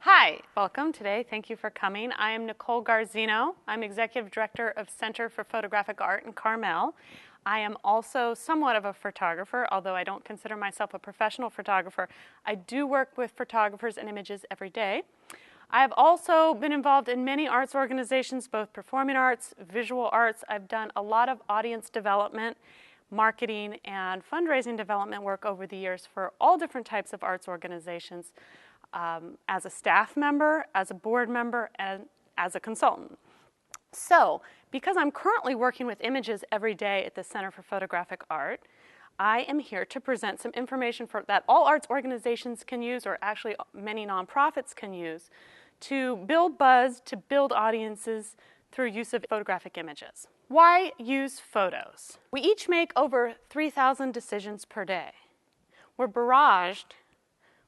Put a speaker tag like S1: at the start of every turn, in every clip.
S1: Hi, welcome today. Thank you for coming. I am Nicole Garzino. I'm Executive Director of Center for Photographic Art in Carmel. I am also somewhat of a photographer, although I don't consider myself a professional photographer. I do work with photographers and images every day. I have also been involved in many arts organizations, both performing arts, visual arts. I've done a lot of audience development, marketing, and fundraising development work over the years for all different types of arts organizations. As a staff member, as a board member, and as a consultant. So, because I'm currently working with images every day at the Center for Photographic Art, I am here to present some information that all arts organizations can use, or actually many nonprofits can use, to build buzz, to build audiences through use of photographic images. Why use photos? We each make over 3,000 decisions per day. We're barraged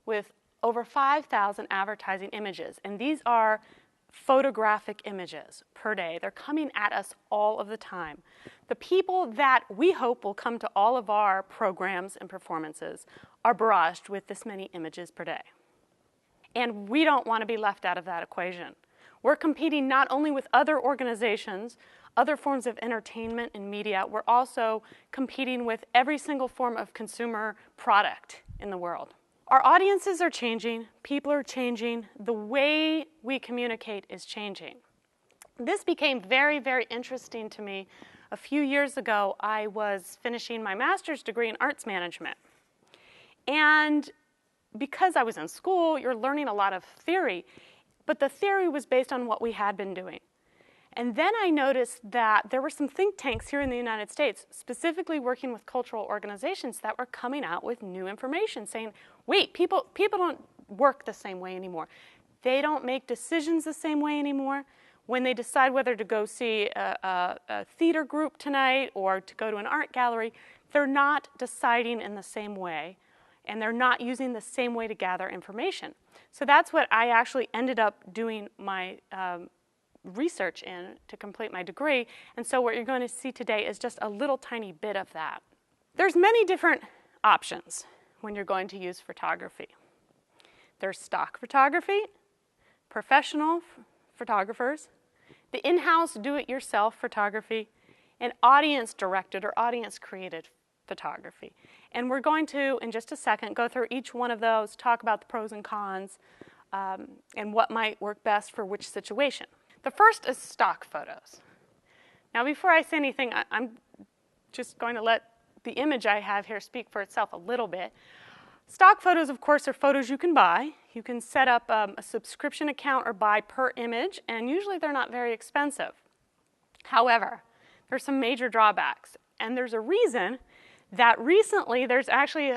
S1: with over 5,000 advertising images, and these are photographic images per day. They're coming at us all of the time. The people that we hope will come to all of our programs and performances are barraged with this many images per day. And we don't want to be left out of that equation. We're competing not only with other organizations, other forms of entertainment and media, we're also competing with every single form of consumer product in the world. Our audiences are changing, people are changing, the way we communicate is changing. This became very, very interesting to me. A few years ago, I was finishing my master's degree in arts management. And because I was in school, you're learning a lot of theory, but the theory was based on what we had been doing. And then I noticed that there were some think tanks here in the United States, specifically working with cultural organizations, that were coming out with new information, saying, wait, people don't work the same way anymore. They don't make decisions the same way anymore. When they decide whether to go see a theater group tonight or to go to an art gallery, they're not deciding in the same way, and they're not using the same way to gather information. So that's what I actually ended up doing my research in to complete my degree, and so what you're going to see today is just a little tiny bit of that. There's many different options when you're going to use photography. There's stock photography, professional photographers, the in-house do-it-yourself photography, and audience-directed or audience-created photography. And we're going to, in just a second, go through each one of those, talk about the pros and cons, and what might work best for which situation. The first is stock photos. Now, before I say anything, I'm just going to let the image I have here speak for itself a little bit. Stock photos, of course, are photos you can buy. You can set up a subscription account or buy per image, and usually they're not very expensive. However, there's some major drawbacks, and there's a reason that recently there's actually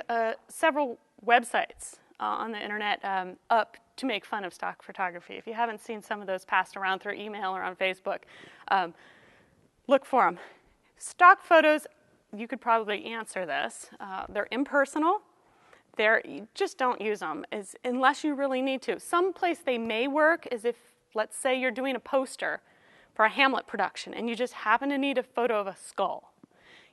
S1: several websites on the internet up to make fun of stock photography. If you haven't seen some of those passed around through email or on Facebook, look for them. Stock photos, you could probably answer this. They're impersonal. You just don't use them unless you really need to. Some place they may work is if, let's say, you're doing a poster for a Hamlet production and you just happen to need a photo of a skull.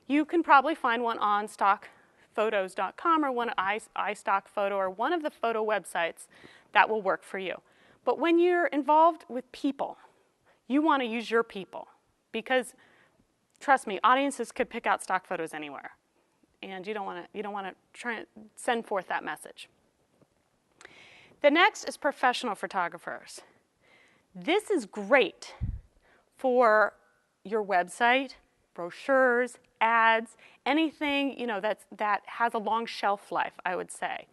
S1: You can probably find one on stockphotos.com or one at iStockPhoto or one of the photo websites that will work for you. But when you're involved with people, you want to use your people because, trust me, audiences could pick out stock photos anywhere, and you don't want to try and send forth that message. The next is professional photographers. This is great for your website, brochures, ads, anything that has a long shelf life, I would say.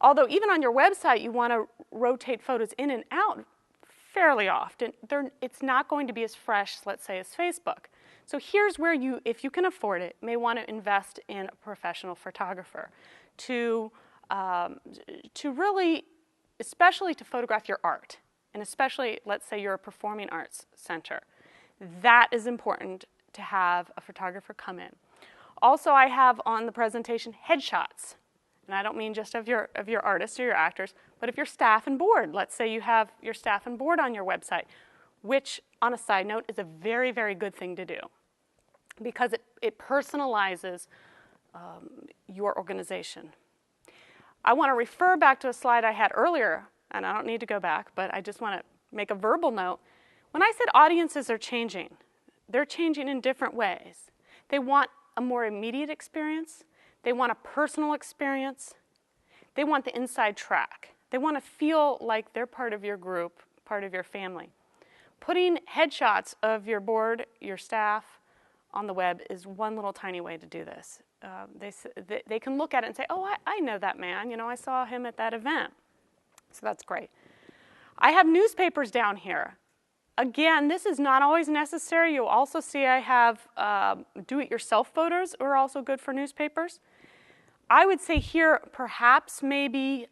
S1: Although even on your website, you want to rotate photos in and out fairly often. It's not going to be as fresh, let's say, as Facebook. So here's where you, if you can afford it, may want to invest in a professional photographer to really, especially to photograph your art, and especially, let's say, you're a performing arts center. That is important to have a photographer come in. Also, I have on the presentation headshots. And I don't mean just of your artists or your actors, but of your staff and board. Let's say you have your staff and board on your website, which, on a side note, is a very, very good thing to do because it personalizes your organization. I want to refer back to a slide I had earlier and I don't need to go back, but I just want to make a verbal note. When I said audiences are changing, they're changing in different ways. They want a more immediate experience. They want a personal experience. They want the inside track. They want to feel like they're part of your group, part of your family. Putting headshots of your board, your staff, on the web is one little tiny way to do this. They can look at it and say, oh, I know that man. You know, I saw him at that event. So that's great. I have newspapers down here. Again, this is not always necessary. You'll also see I have do-it-yourself photos are also good for newspapers. I would say here, perhaps maybe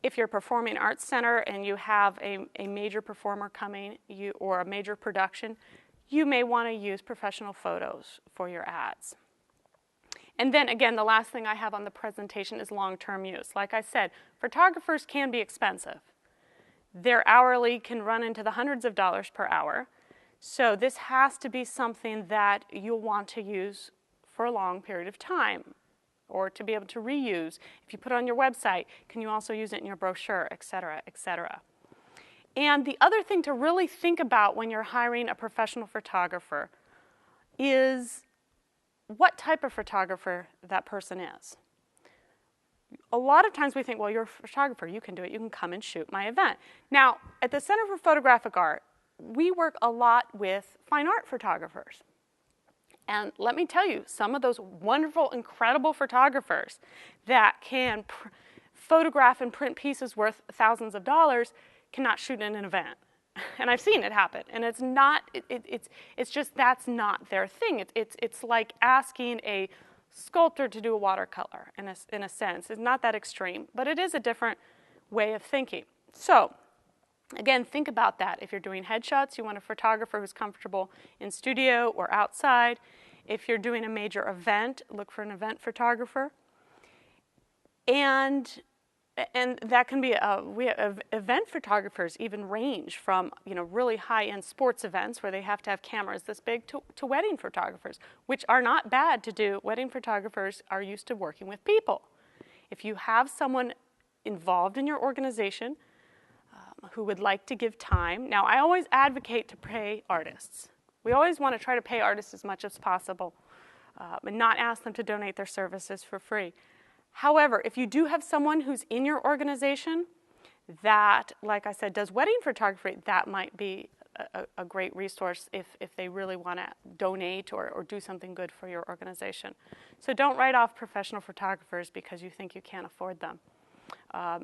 S1: if you're a performing arts center and you have a major performer coming or a major production, you may want to use professional photos for your ads. And then again, the last thing I have on the presentation is long-term use. Like I said, photographers can be expensive. Their hourly can run into the hundreds of dollars per hour. So this has to be something that you'll want to use for a long period of time, or to be able to reuse. If you put it on your website, can you also use it in your brochure, et cetera, et cetera. And the other thing to really think about when you're hiring a professional photographer is what type of photographer that person is. A lot of times we think, well, you're a photographer, you can do it, you can come and shoot my event. Now, at the Center for Photographic Art, we work a lot with fine art photographers. And let me tell you, some of those wonderful, incredible photographers that can photograph and print pieces worth thousands of dollars cannot shoot in an event. And I've seen it happen. And it's not, it's just that's not their thing. It's like asking a sculptor to do a watercolor in a sense. It's not that extreme, but it is a different way of thinking. So, again, think about that. If you're doing headshots, you want a photographer who's comfortable in studio or outside. If you're doing a major event, look for an event photographer. And that can be, we have event photographers even range from, you know, really high-end sports events where they have to have cameras this big to wedding photographers, which are not bad to do. Wedding photographers are used to working with people. If you have someone involved in your organization who would like to give time, now I always advocate to pay artists. We always want to try to pay artists as much as possible and not ask them to donate their services for free. However, if you do have someone who's in your organization that, like I said, does wedding photography, that might be a great resource if they really want to donate or do something good for your organization. So don't write off professional photographers because you think you can't afford them.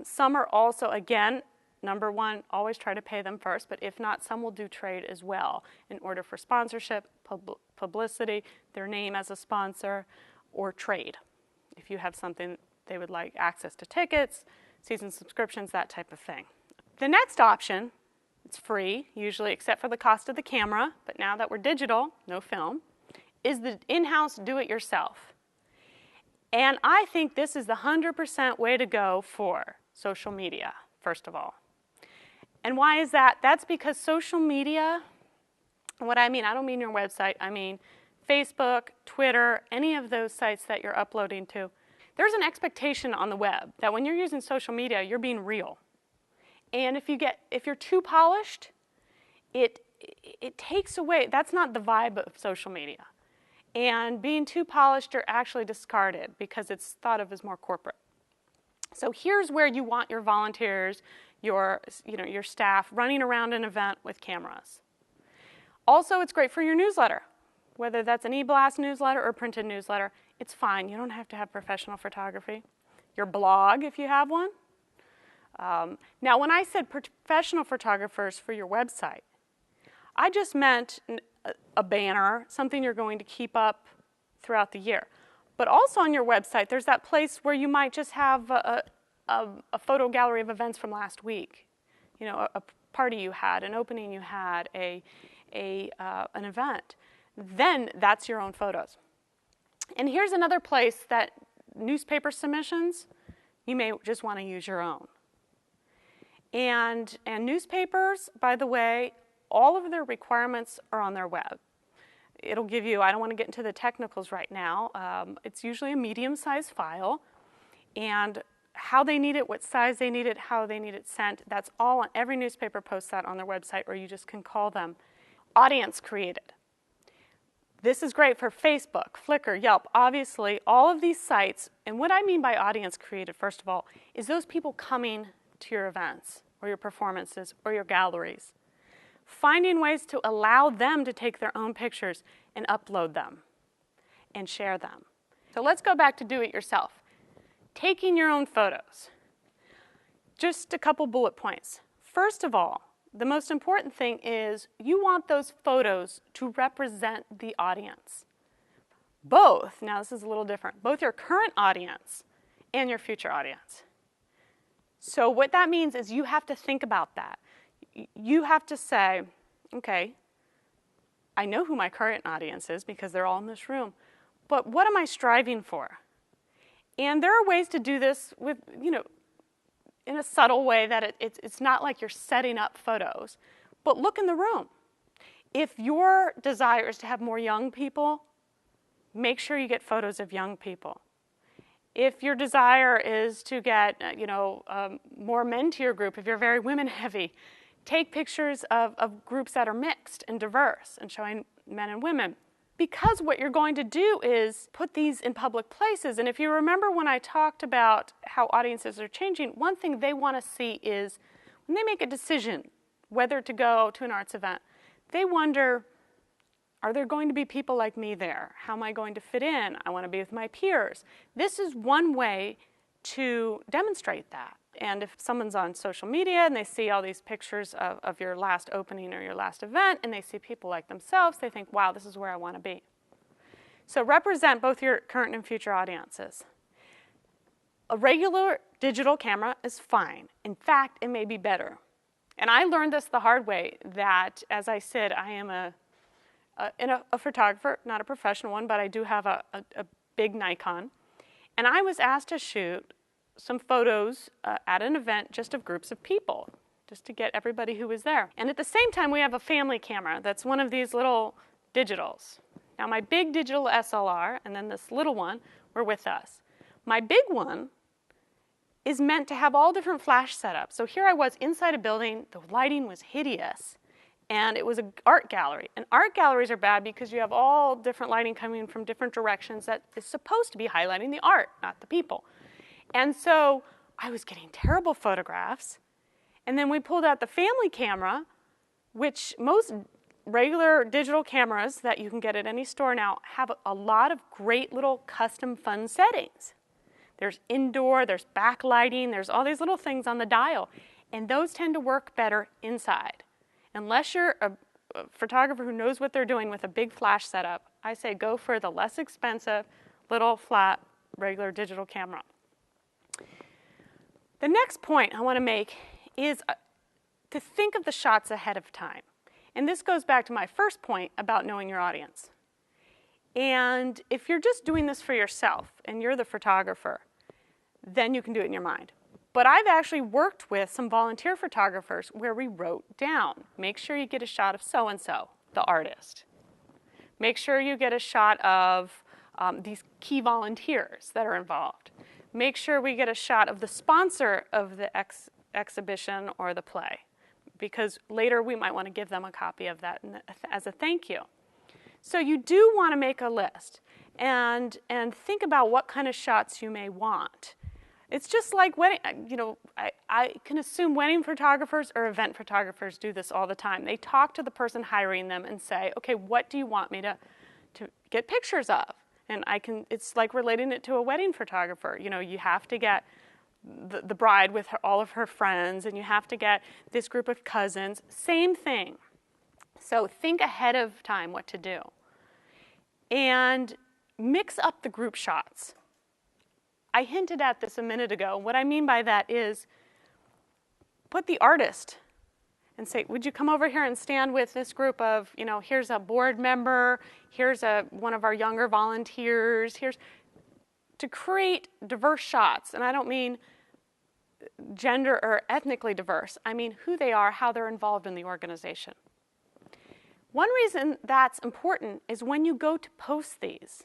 S1: Some are also, again, number one, always try to pay them first, but if not, some will do trade as well in order for sponsorship, publicity, their name as a sponsor, or trade. If you have something they would like access to tickets, season subscriptions, that type of thing. The next option, it's free, usually except for the cost of the camera, but now that we're digital, no film, is the in-house do-it-yourself. And I think this is the 100% way to go for social media, first of all. And why is that? That's because social media, what I mean, I don't mean your website, I mean Facebook, Twitter, any of those sites that you're uploading to, there's an expectation on the web that when you're using social media, you're being real. And if you're too polished, it takes away, that's not the vibe of social media. And being too polished, you're actually discarded because it's thought of as more corporate. So here's where you want your volunteers, your staff running around an event with cameras. Also, it's great for your newsletter. Whether that's an e-blast newsletter or printed newsletter, it's fine. You don't have to have professional photography. Your blog, if you have one. Now, when I said professional photographers for your website, I just meant a banner, something you're going to keep up throughout the year. But also on your website, there's that place where you might just have a photo gallery of events from last week. You know, a party you had, an opening you had, an event. Then that's your own photos. And here's another place that newspaper submissions, you may just want to use your own. And newspapers, by the way, all of their requirements are on their web. It'll give you, I don't want to get into the technicals right now, it's usually a medium-sized file, and how they need it, what size they need it, how they need it sent. That's all on every newspaper posts that on their website, or you just can call them. Audience created. This is great for Facebook, Flickr, Yelp. Obviously, all of these sites, and what I mean by audience created, first of all, is those people coming to your events or your performances or your galleries. Finding ways to allow them to take their own pictures and upload them and share them. So let's go back to do it yourself. Taking your own photos. Just a couple bullet points. First of all, the most important thing is you want those photos to represent the audience. Both, now this is a little different, both your current audience and your future audience. So what that means is you have to think about that. You have to say, okay, I know who my current audience is because they're all in this room, but what am I striving for? And there are ways to do this with, in a subtle way that it's not like you're setting up photos, but look in the room. If your desire is to have more young people, make sure you get photos of young people. If your desire is to get, more men to your group, if you're very women heavy, take pictures of groups that are mixed and diverse and showing men and women. Because what you're going to do is put these in public places. And if you remember when I talked about how audiences are changing, one thing they want to see is when they make a decision whether to go to an arts event, they wonder, are there going to be people like me there? How am I going to fit in? I want to be with my peers. This is one way to demonstrate that. And if someone's on social media and they see all these pictures of your last opening or your last event and they see people like themselves, they think, wow, this is where I want to be. So represent both your current and future audiences. A regular digital camera is fine. In fact, it may be better. And I learned this the hard way that, as I said, I am a photographer, not a professional one, but I do have a big Nikon. And I was asked to shoot some photos at an event just of groups of people, just to get everybody who was there. And at the same time, we have a family camera that's one of these little digitals. Now, my big digital SLR and then this little one were with us. My big one is meant to have all different flash setups. So here I was inside a building, the lighting was hideous, and it was an art gallery. And art galleries are bad because you have all different lighting coming from different directions that is supposed to be highlighting the art, not the people. And so I was getting terrible photographs. And then we pulled out the family camera, which most regular digital cameras that you can get at any store now have a lot of great little custom fun settings. There's indoor, there's backlighting, there's all these little things on the dial. And those tend to work better inside. Unless you're a photographer who knows what they're doing with a big flash setup, I say go for the less expensive, little flat, regular digital camera. The next point I want to make is to think of the shots ahead of time. And this goes back to my first point about knowing your audience. And if you're just doing this for yourself and you're the photographer, then you can do it in your mind. But I've actually worked with some volunteer photographers where we wrote down, make sure you get a shot of so-and-so, the artist. Make sure you get a shot of these key volunteers that are involved. Make sure we get a shot of the sponsor of the exhibition or the play, because later we might want to give them a copy of that as a thank you. So you do want to make a list and think about what kind of shots you may want. It's just like wedding, I can assume wedding photographers or event photographers do this all the time. They talk to the person hiring them and say, okay, what do you want me to get pictures of? And it's like relating it to a wedding photographer. You have to get the bride with all of her friends, and you have to get this group of cousins. Same thing. So think ahead of time what to do. And mix up the group shots. I hinted at this a minute ago. What I mean by that is put the artist and say, would you come over here and stand with this group of, here's a board member, here's one of our younger volunteers, to create diverse shots. And I don't mean gender or ethnically diverse. I mean who they are, how they're involved in the organization. One reason that's important is when you go to post these.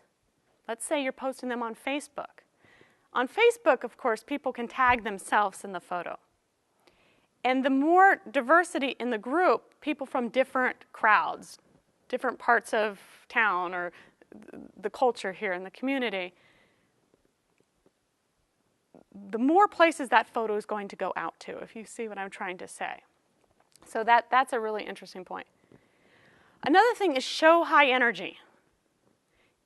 S1: Let's say you're posting them on Facebook. On Facebook, of course, people can tag themselves in the photo. And the more diversity in the group, people from different crowds, different parts of town or the culture here in the community, the more places that photo is going to go out to, if you see what I'm trying to say. So that's a really interesting point. Another thing is show high energy.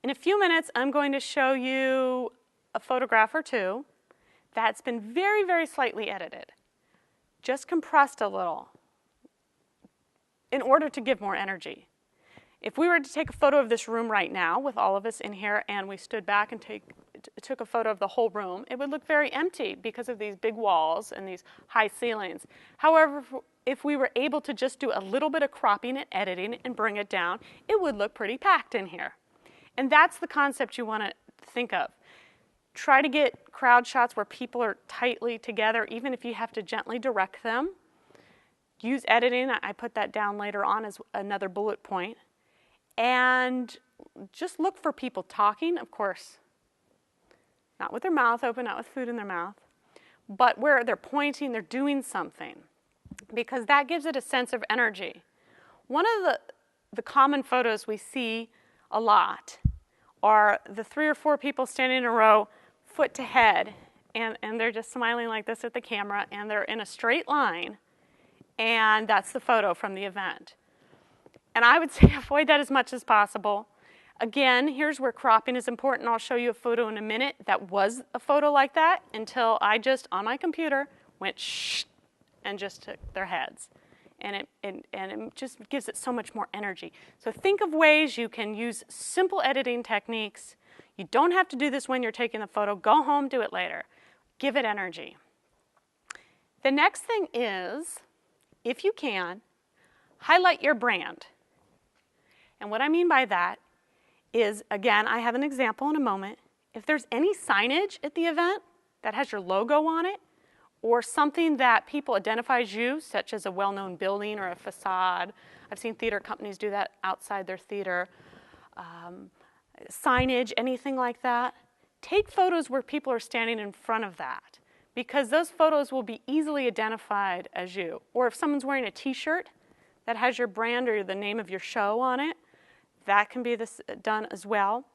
S1: In a few minutes, I'm going to show you a photograph or two that's been very, very slightly edited, just compressed a little in order to give more energy. If we were to take a photo of this room right now with all of us in here and we stood back and took a photo of the whole room, it would look very empty because of these big walls and these high ceilings. However, if we were able to just do a little bit of cropping and editing and bring it down, it would look pretty packed in here. And that's the concept you want to think of. Try to get crowd shots where people are tightly together, even if you have to gently direct them. Use editing. I put that down later on as another bullet point. And just look for people talking, of course, not with their mouth open, not with food in their mouth, but where they're pointing, they're doing something, because that gives it a sense of energy. One of the common photos we see a lot are the 3 or 4 people standing in a row, foot to head, and they're just smiling like this at the camera, and they're in a straight line, and that's the photo from the event. And I would say avoid that as much as possible. Again, here's where cropping is important. I'll show you a photo in a minute that was a photo like that until I just, on my computer, went shh and just took their heads. And it just gives it so much more energy. So think of ways you can use simple editing techniques. You don't have to do this when you're taking the photo. Go home, do it later. Give it energy. The next thing is, if you can, highlight your brand. And what I mean by that is, again, I have an example in a moment. If there's any signage at the event that has your logo on it, or something that people identify as you, such as a well-known building or a facade. I've seen theater companies do that outside their theater. Signage, anything like that. Take photos where people are standing in front of that, because those photos will be easily identified as you. Or if someone's wearing a t-shirt that has your brand or the name of your show on it, that can be done as well.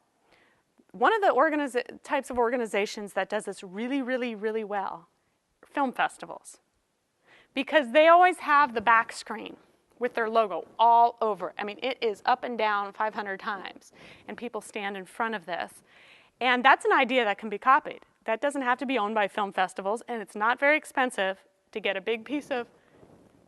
S1: One of the types of organizations that does this really, really, really well, film festivals, because they always have the back screen with their logo all over. I mean, it is up and down 500 times, and people stand in front of this. And that's an idea that can be copied. That doesn't have to be owned by film festivals, and it's not very expensive to get a big piece of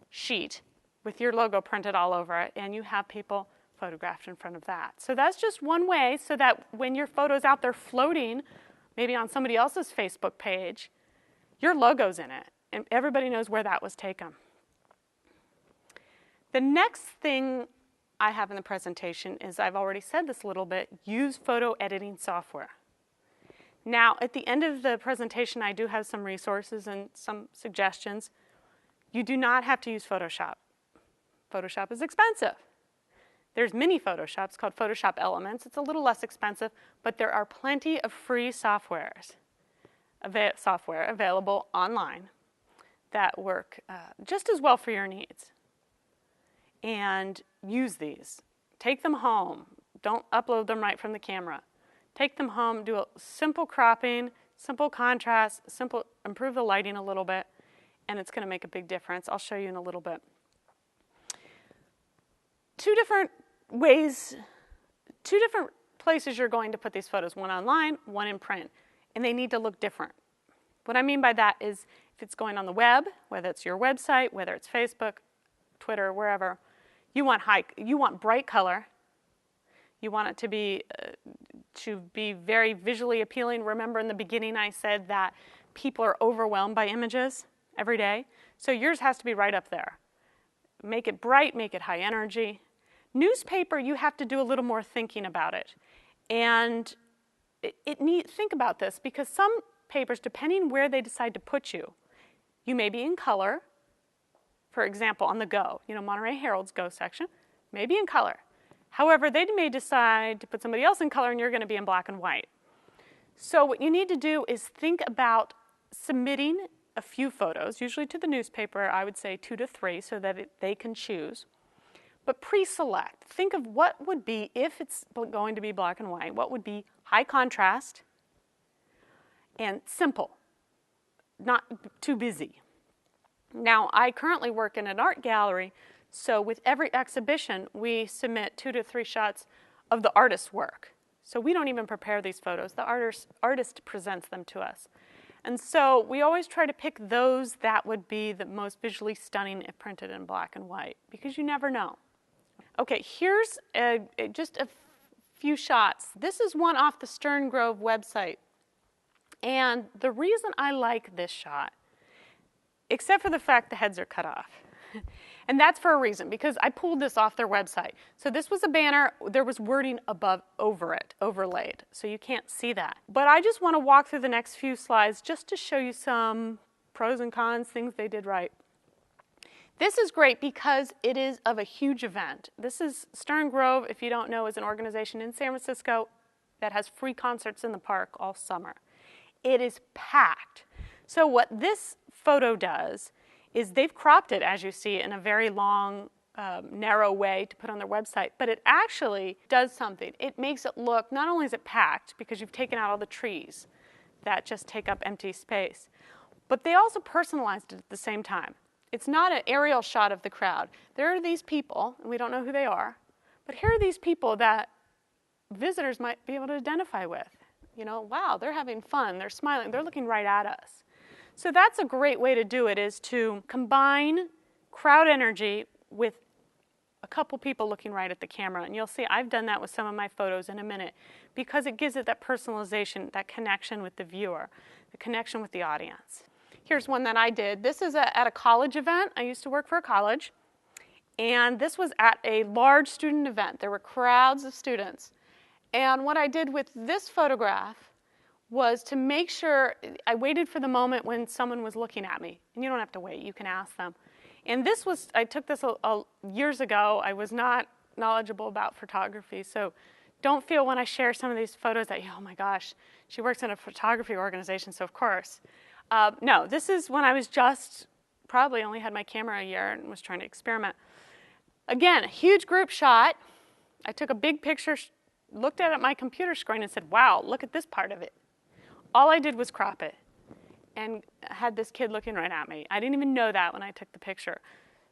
S1: sheet with your logo printed all over it, and you have people photographed in front of that. So that's just one way so that when your photo's out there floating, maybe on somebody else's Facebook page, your logo's in it, and everybody knows where that was taken. The next thing I have in the presentation is, I've already said this a little bit, use photo editing software. Now, at the end of the presentation, I do have some resources and some suggestions. You do not have to use Photoshop. Photoshop is expensive. There's mini Photoshops called Photoshop Elements. It's a little less expensive, but there are plenty of free software available online that work just as well for your needs. And use these. Take them home. Don't upload them right from the camera. Take them home, do a simple cropping, simple contrast, improve the lighting a little bit, and it's going to make a big difference. I'll show you in a little bit. Two different places you're going to put these photos, one online, one in print, and they need to look different. What I mean by that is, if it's going on the web, whether it's your website, whether it's Facebook, Twitter, wherever, you want bright color. You want it to be very visually appealing. Remember in the beginning I said that people are overwhelmed by images every day. So yours has to be right up there. Make it bright, make it high energy. Newspaper, you have to do a little more thinking about it. And think about this, because some papers, depending where they decide to put you, you may be in color. For example, on the Go, Monterey Herald's Go section, may be in color. However, they may decide to put somebody else in color and you're going to be in black and white. So what you need to do is think about submitting a few photos, usually to the newspaper, I would say 2 to 3, so that they can choose. But pre-select. Think of what would be, if it's going to be black and white, what would be high contrast and simple, not too busy. Now, I currently work in an art gallery, so with every exhibition, we submit 2 to 3 shots of the artist's work. So we don't even prepare these photos. The artist presents them to us. And so we always try to pick those that would be the most visually stunning if printed in black and white, because you never know. Okay, here's just a few shots. This is one off the Stern Grove website. And the reason I like this shot, except for the fact the heads are cut off, and that's for a reason, because I pulled this off their website. So this was a banner, there was wording over it, overlaid, so you can't see that. But I just want to walk through the next few slides just to show you some pros and cons, things they did right. This is great because it is of a huge event. This is Stern Grove, if you don't know, is an organization in San Francisco that has free concerts in the park all summer. It is packed. So what this photo does is they've cropped it, as you see, in a very long, narrow way to put on their website, but it actually does something. It makes it look, not only is it packed, because you've taken out all the trees that just take up empty space, but they also personalized it at the same time. It's not an aerial shot of the crowd. There are these people, and we don't know who they are, but here are these people that visitors might be able to identify with. You know, wow, they're having fun, they're smiling, they're looking right at us. So that's a great way to do it, is to combine crowd energy with a couple people looking right at the camera. And you'll see I've done that with some of my photos in a minute, because it gives it that personalization, that connection with the viewer, the connection with the audience. Here's one that I did. This is at a college event. I used to work for a college. And this was at a large student event. There were crowds of students. And what I did with this photograph was to make sure, I waited for the moment when someone was looking at me. And you don't have to wait, you can ask them. And this was, I took this years ago. I was not knowledgeable about photography, so don't feel when I share some of these photos that, oh my gosh, she works in a photography organization, so of course. No, this is when I was just, probably only had my camera a year and was trying to experiment. Again, a huge group shot. I took a big picture, looked at it on my computer screen and said, wow, look at this part of it. All I did was crop it and had this kid looking right at me. I didn't even know that when I took the picture.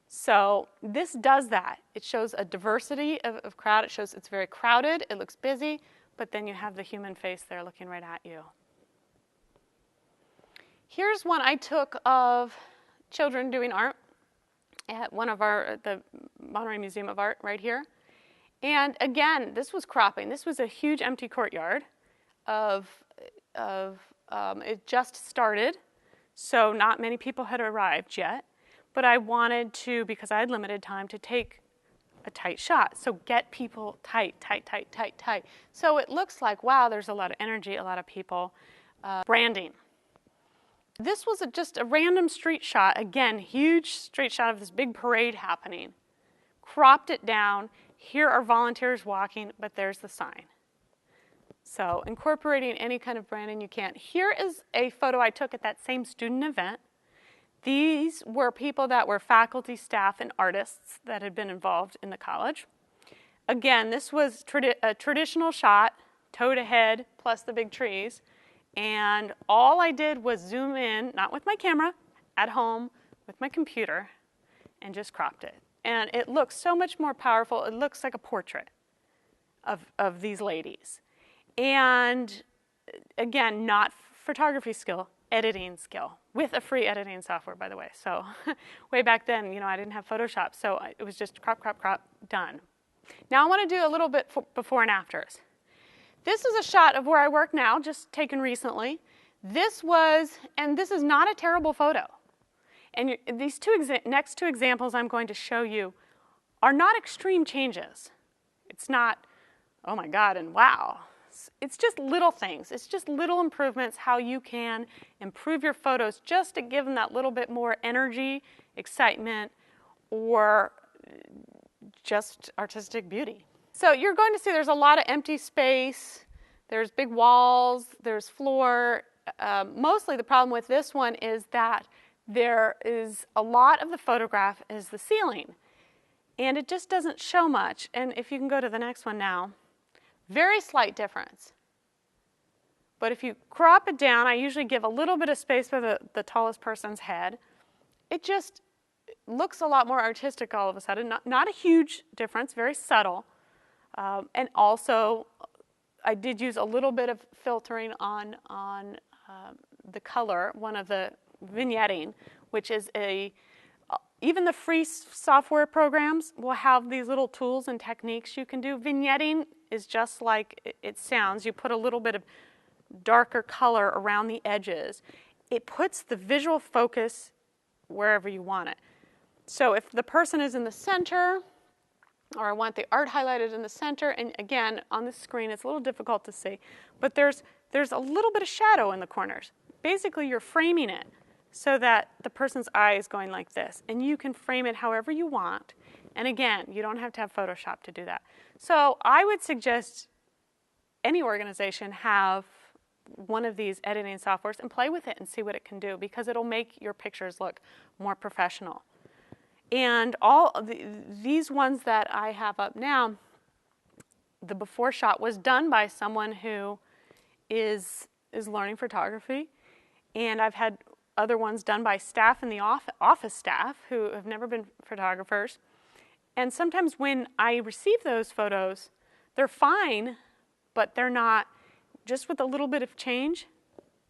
S1: So this does that. It shows a diversity of crowd. It shows it's very crowded, it looks busy, but then you have the human face there looking right at you. Here's one I took of children doing art at one of the Monterey Museum of Art right here. And again, this was cropping. This was a huge empty courtyard it just started, so not many people had arrived yet. But I wanted to, because I had limited time, to take a tight shot. So get people tight, tight, tight, tight, tight. So it looks like, wow, there's a lot of energy, a lot of people. Branding. This was just a random street shot. Again, huge street shot of this big parade happening. Cropped it down. Here are volunteers walking, but there's the sign. So incorporating any kind of branding you can. Here is a photo I took at that same student event. These were people that were faculty, staff, and artists that had been involved in the college. Again, this was a traditional shot, toe to head, plus the big trees. And all I did was zoom in, not with my camera, at home, with my computer, and just cropped it. And it looks so much more powerful. It looks like a portrait of these ladies. And again, not photography skill, editing skill, with a free editing software, by the way. So way back then, you know, I didn't have Photoshop, so it was just crop, crop, crop, done. Now I want to do a little bit before and afters. This is a shot of where I work now, just taken recently. This is not a terrible photo. And these next two examples I'm going to show you are not extreme changes. It's not, oh my God, and wow. It's just little things. It's just little improvements, how you can improve your photos just to give them that little bit more energy, excitement, or just artistic beauty. So you're going to see there's a lot of empty space. There's big walls, there's floor. Mostly the problem with this one is that there is a lot of the photograph is the ceiling. And it just doesn't show much. And if you can go to the next one now, very slight difference. But if you crop it down, I usually give a little bit of space for the tallest person's head. It just looks a lot more artistic all of a sudden. Not a huge difference, very subtle. And also, I did use a little bit of filtering on the color, one of the vignetting, which is even the free software programs will have these little tools and techniques you can do. Vignetting is just like it sounds. You put a little bit of darker color around the edges. It puts the visual focus wherever you want it. So if the person is in the center, or I want the art highlighted in the center, and again, on the screen it's a little difficult to see, but there's a little bit of shadow in the corners. Basically, you're framing it so that the person's eye is going like this, and you can frame it however you want. And again, you don't have to have Photoshop to do that. So I would suggest any organization have one of these editing softwares and play with it and see what it can do, because it'll make your pictures look more professional. And these ones that I have up now, the before shot was done by someone who is learning photography, and I've had other ones done by staff in the office staff who have never been photographers. And sometimes when I receive those photos, they're fine, but they're not. Just with a little bit of change,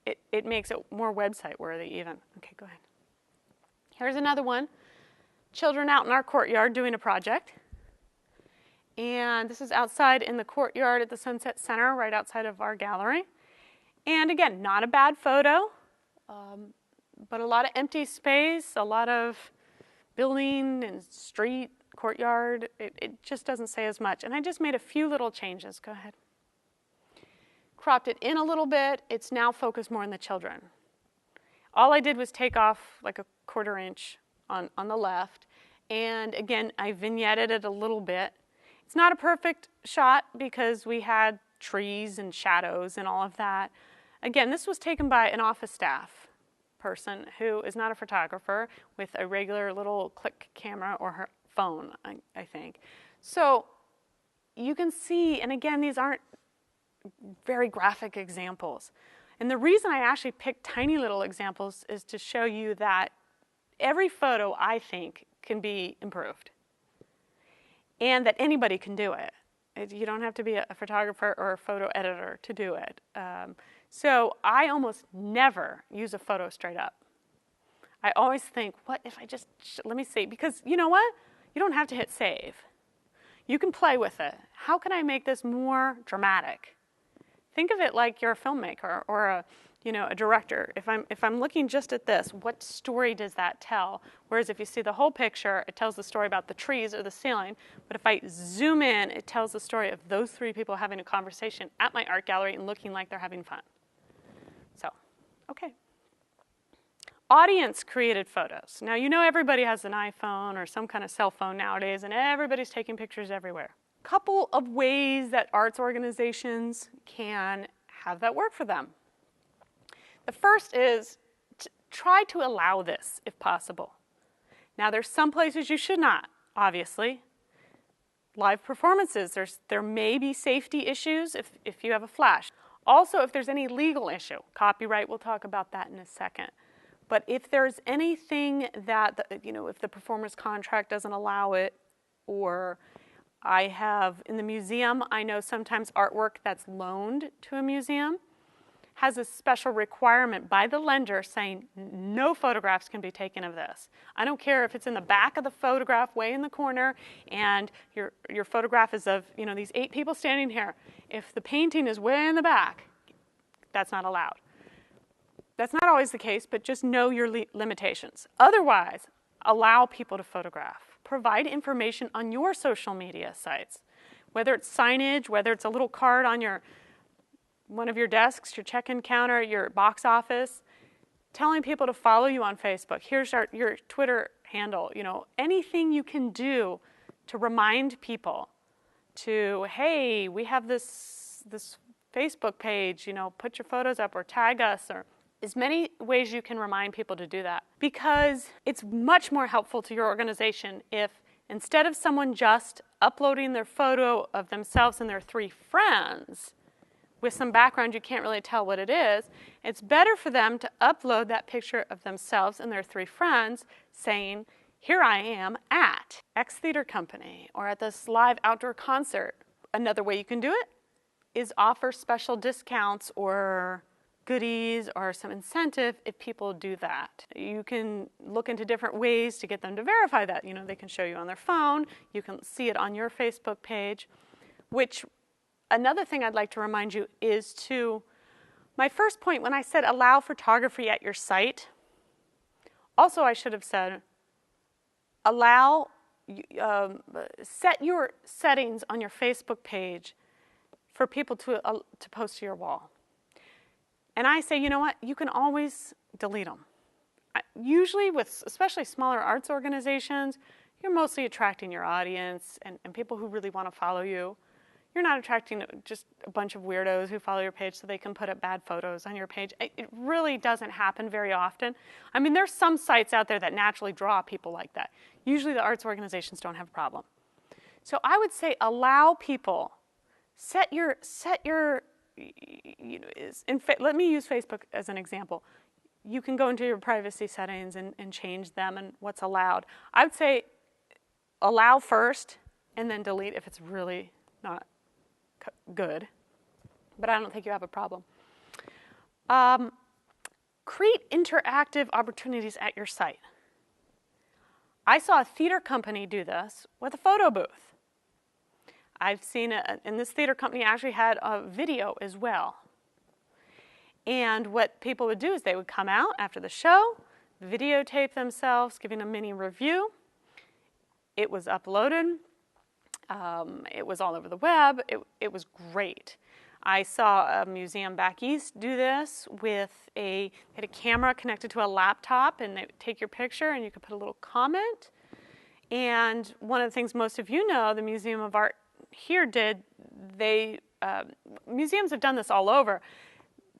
S1: it makes it more website worthy even. Okay, go ahead. Here's another one. Children out in our courtyard doing a project. And this is outside in the courtyard at the Sunset Center, right outside of our gallery. And again, not a bad photo, but a lot of empty space, a lot of building and street, courtyard. It just doesn't say as much. And I just made a few little changes. Go ahead. Cropped it in a little bit. It's now focused more on the children. All I did was take off like a 1/4 inch on the left. And again, I vignetted it a little bit. It's not a perfect shot because we had trees and shadows and all of that. Again, this was taken by an office staff person who is not a photographer, with a regular little click camera or her phone, I think. So you can see, and again, these aren't very graphic examples. And the reason I actually picked tiny little examples is to show you that every photo, I think, can be improved, and that anybody can do it. You don't have to be a photographer or a photo editor to do it. So I almost never use a photo straight up. I always think, what if I just, let me see, because you know what? You don't have to hit save. You can play with it. How can I make this more dramatic? Think of it like you're a filmmaker or a director. If I'm looking just at this, what story does that tell? Whereas if you see the whole picture, it tells the story about the trees or the ceiling. But if I zoom in, it tells the story of those three people having a conversation at my art gallery and looking like they're having fun. So, okay. Audience-created photos. Now, everybody has an iPhone or some kind of cell phone nowadays, and everybody's taking pictures everywhere. Couple of ways that arts organizations can have that work for them. The first is to try to allow this if possible. Now, there's some places you should not, obviously. Live performances, there may be safety issues if you have a flash. Also, if there's any legal issue, copyright, we'll talk about that in a second. But if there's anything that, if the performer's contract doesn't allow it, or I have in the museum, I know sometimes artwork that's loaned to a museum has a special requirement by the lender saying no photographs can be taken of this. I don't care if it's in the back of the photograph way in the corner and your photograph is of these 8 people standing here. If the painting is way in the back, that's not allowed. That's not always the case, but just know your limitations. Otherwise, allow people to photograph. Provide information on your social media sites, whether it's signage, whether it's a little card on one of your desks, your check-in counter, your box office, telling people to follow you on Facebook. Here's your Twitter handle. Anything you can do to remind people to, hey, we have this Facebook page, put your photos up or tag us, or as many ways you can remind people to do that. Because it's much more helpful to your organization if instead of someone just uploading their photo of themselves and their 3 friends with some background you can't really tell what it is, it's better for them to upload that picture of themselves and their 3 friends saying, here I am at X theater company or at this live outdoor concert. Another way you can do it is offer special discounts or goodies or some incentive if people do that. You can look into different ways to get them to verify that. They can show you on their phone. You can see it on your Facebook page, which another thing I'd like to remind you is my first point when I said allow photography at your site, also I should have said set your settings on your Facebook page for people to post to your wall. And I say, you know what? You can always delete them. Usually with especially smaller arts organizations, you're mostly attracting your audience and people who really want to follow you. You're not attracting just a bunch of weirdos who follow your page so they can put up bad photos on your page. It really doesn't happen very often. I mean, there's some sites out there that naturally draw people like that. Usually the arts organizations don't have a problem. So I would say allow people, let me use Facebook as an example. You can go into your privacy settings and change them and what's allowed. I would say allow first and then delete if it's really not good. But I don't think you have a problem. Create interactive opportunities at your site. I saw a theater company do this with a photo booth. I've seen it, and this theater company actually had a video as well. And what people would do is they would come out after the show, videotape themselves, giving a mini review. It was uploaded. It was all over the web. It was great. I saw a museum back east do this with they had a camera connected to a laptop, and they would take your picture, and you could put a little comment. And one of the things most of you know, the Museum of Art here did, museums have done this all over.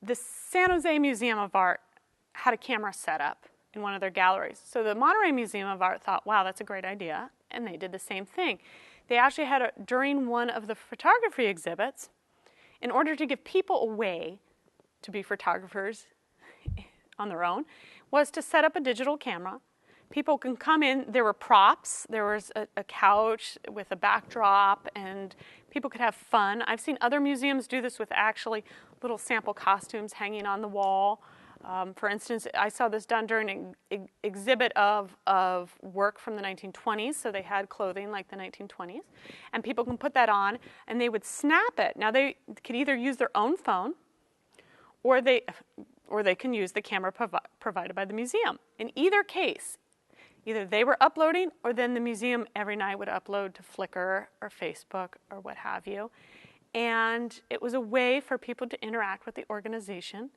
S1: The San Jose Museum of Art had a camera set up in one of their galleries. So the Monterey Museum of Art thought, wow, that's a great idea, and they did the same thing. They actually had, during one of the photography exhibits, in order to give people a way to be photographers on their own, was to set up a digital camera. People can come in. There were props. There was a couch with a backdrop, and people could have fun. I've seen other museums do this with actually little sample costumes hanging on the wall. For instance, I saw this done during an exhibit of work from the 1920s, so they had clothing like the 1920s, and people can put that on, and they would snap it. Now, they could either use their own phone, or they can use the camera provided by the museum. In either case, either they were uploading, or then the museum every night would upload to Flickr or Facebook or what have you, and it was a way for people to interact with the organization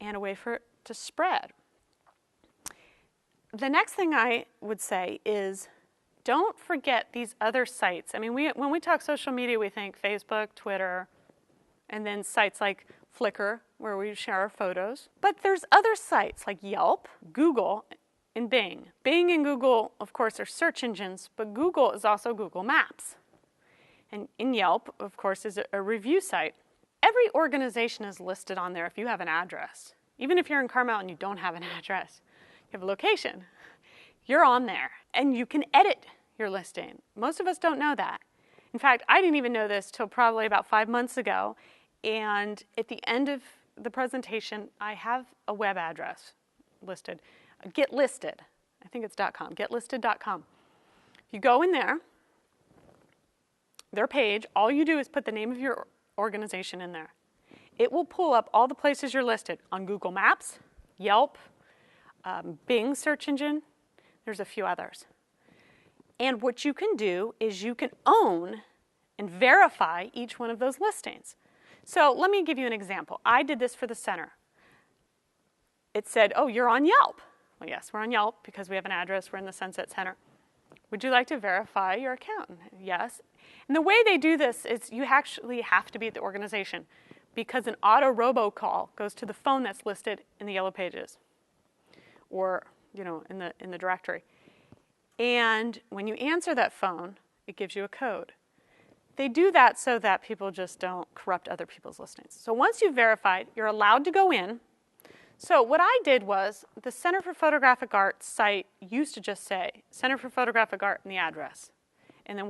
S1: and a way for it to spread. The next thing I would say is don't forget these other sites. I mean, when we talk social media, we think Facebook, Twitter, and then sites like Flickr, where we share our photos. But there's other sites like Yelp, Google, and Bing. Bing and Google, of course, are search engines, but Google is also Google Maps. And in Yelp, of course, is a review site. Every organization is listed on there if you have an address. Even if you're in Carmel and you don't have an address, you have a location, you're on there. And you can edit your listing. Most of us don't know that. In fact, I didn't even know this till probably about 5 months ago. And at the end of the presentation, I have a web address listed. Get Listed. I think it's .com. Getlisted.com. You go in there, their page, all you do is put the name of your organization in there. It will pull up all the places you're listed on Google Maps, Yelp, Bing search engine. There's a few others. And what you can do is you can own and verify each one of those listings. So let me give you an example. I did this for the center. It said, oh, you're on Yelp. Well, yes, we're on Yelp because we have an address. We're in the Sunset Center. Would you like to verify your account? Yes. And the way they do this is you actually have to be at the organization. because an auto robocall goes to the phone that's listed in the Yellow Pages or in the directory. And when you answer that phone, it gives you a code. They do that so that people just don't corrupt other people's listings. So once you've verified, you're allowed to go in. So what I did was, the Center for Photographic Art site used to just say Center for Photographic Art and the address, and then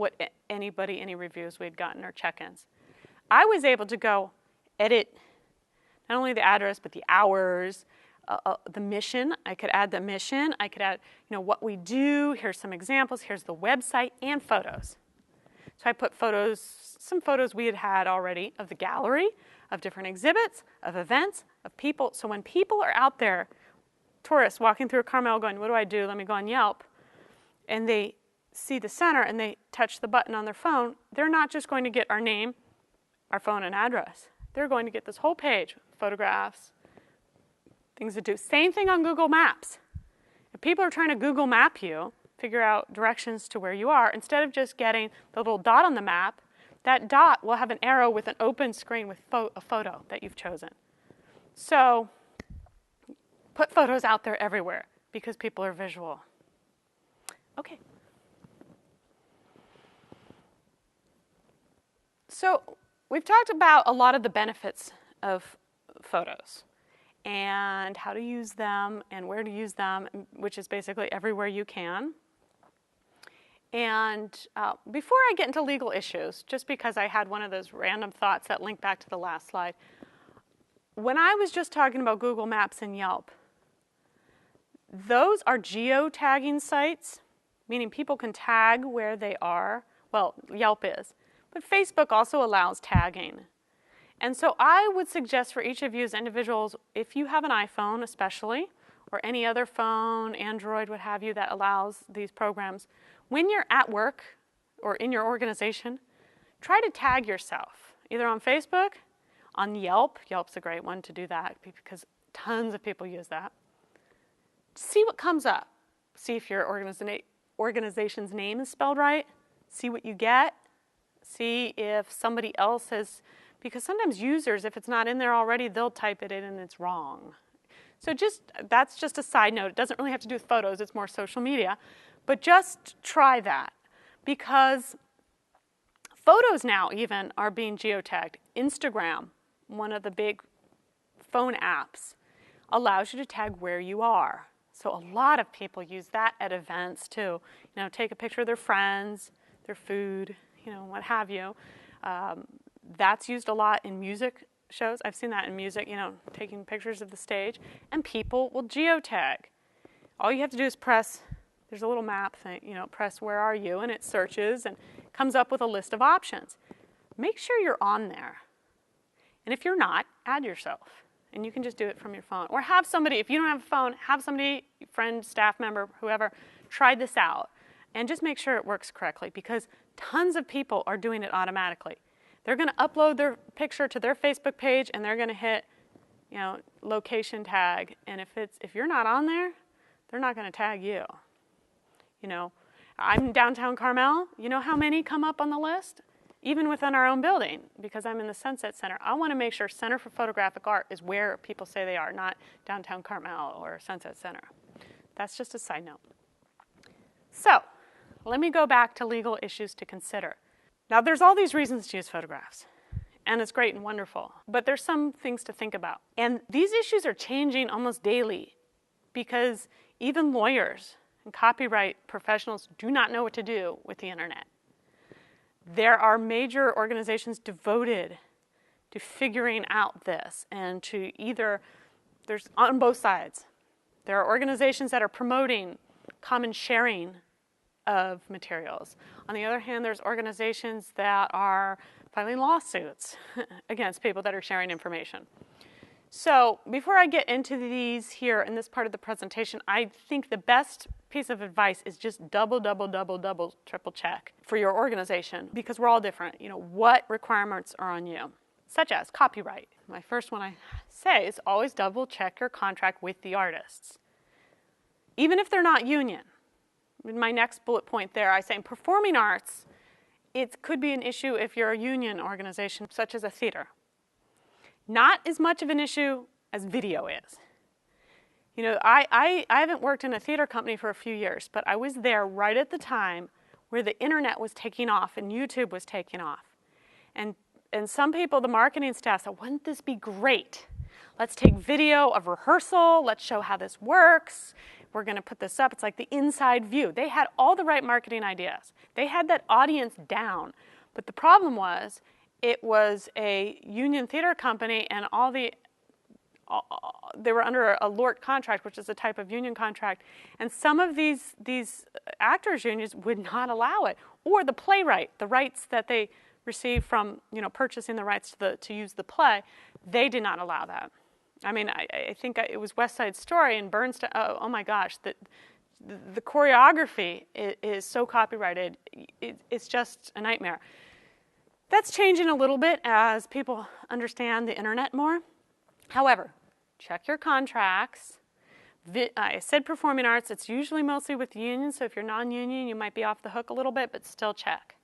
S1: any reviews we'd gotten or check-ins. I was able to go edit not only the address, but the hours, the mission. I could add the mission. I could add, what we do. Here's some examples. Here's the website and photos. So I put some photos we had already of the gallery, of different exhibits, of events, of people. So when people are out there, tourists walking through Carmel going, what do I do? Let me go on Yelp. And they see the center and they touch the button on their phone, they're not just going to get our name, our phone, and address. They're going to get this whole page, photographs, things to do. Same thing on Google Maps. If people are trying to Google Map you, figure out directions to where you are, instead of just getting the little dot on the map, that dot will have an arrow with an open screen with a photo that you've chosen. So put photos out there everywhere because people are visual. Okay. So we've talked about a lot of the benefits of photos and how to use them and where to use them, which is basically everywhere you can. And before I get into legal issues, just because I had one of those random thoughts that link back to the last slide, when I was just talking about Google Maps and Yelp, those are geotagging sites, meaning people can tag where they are. Well, Yelp is. But Facebook also allows tagging. And so I would suggest for each of you as individuals, if you have an iPhone especially, or any other phone, Android, what have you, that allows these programs, when you're at work or in your organization, try to tag yourself, either on Facebook, on Yelp. Yelp's a great one to do that because tons of people use that. See what comes up. See if your organization's name is spelled right. See what you get. See if somebody else has, because sometimes users, if it's not in there already, they'll type it in and it's wrong. So that's just a side note. It doesn't really have to do with photos. It's more social media. But just try that because photos now even are being geotagged. Instagram, one of the big phone apps, allows you to tag where you are. So a lot of people use that at events too. Take a picture of their friends, their food, what have you. That's used a lot in music shows. I've seen that in music, taking pictures of the stage. And people will geotag. All you have to do is press, there's a little map thing, press where are you, and it searches and comes up with a list of options. Make sure you're on there. And if you're not, add yourself. And you can just do it from your phone. Or have somebody, if you don't have a phone, have somebody, friend, staff member, whoever, try this out. And just make sure it works correctly because tons of people are doing it automatically. They're going to upload their picture to their Facebook page and they're going to hit, location tag. And if you're not on there, they're not going to tag you. I'm downtown Carmel. You know how many come up on the list? Even within our own building, because I'm in the Sunset Center. I want to make sure Center for Photographic Art is where people say they are, not downtown Carmel or Sunset Center. That's just a side note. So, let me go back to legal issues to consider. Now, there's all these reasons to use photographs, and it's great and wonderful, but there's some things to think about. And these issues are changing almost daily because even lawyers and copyright professionals do not know what to do with the internet. There are major organizations devoted to figuring out this and to there's on both sides. There are organizations that are promoting common sharing of materials. On the other hand, there's organizations that are filing lawsuits against people that are sharing information. So before I get into these here in this part of the presentation, I think the best piece of advice is just double, triple check for your organization because we're all different. What requirements are on you, such as copyright. My first one I say is always double check your contract with the artists, even if they're not union. In my next bullet point there, I say in performing arts, it could be an issue if you're a union organization, such as a theater. Not as much of an issue as video is. You know, I haven't worked in a theater company for a few years, but I was there right at the time where the internet was taking off and YouTube was taking off. And some people, the marketing staff said, wouldn't this be great? Let's take video of rehearsal. Let's show how this works. We're going to put this up. It's like the inside view. They had all the right marketing ideas. They had that audience down. But the problem was, it was a union theater company, and they were under a LORT contract, which is a type of union contract. And some of these actors' unions would not allow it. Or the playwright, the rights that they received from, you know, purchasing the rights to use the play, they did not allow that. I mean, I think it was West Side Story and Bernstein. Oh my gosh, the choreography is so copyrighted. It's just a nightmare. That's changing a little bit as people understand the internet more. However, check your contracts. I said performing arts. It's usually mostly with the union, so if you're non-union, you might be off the hook a little bit, but still check.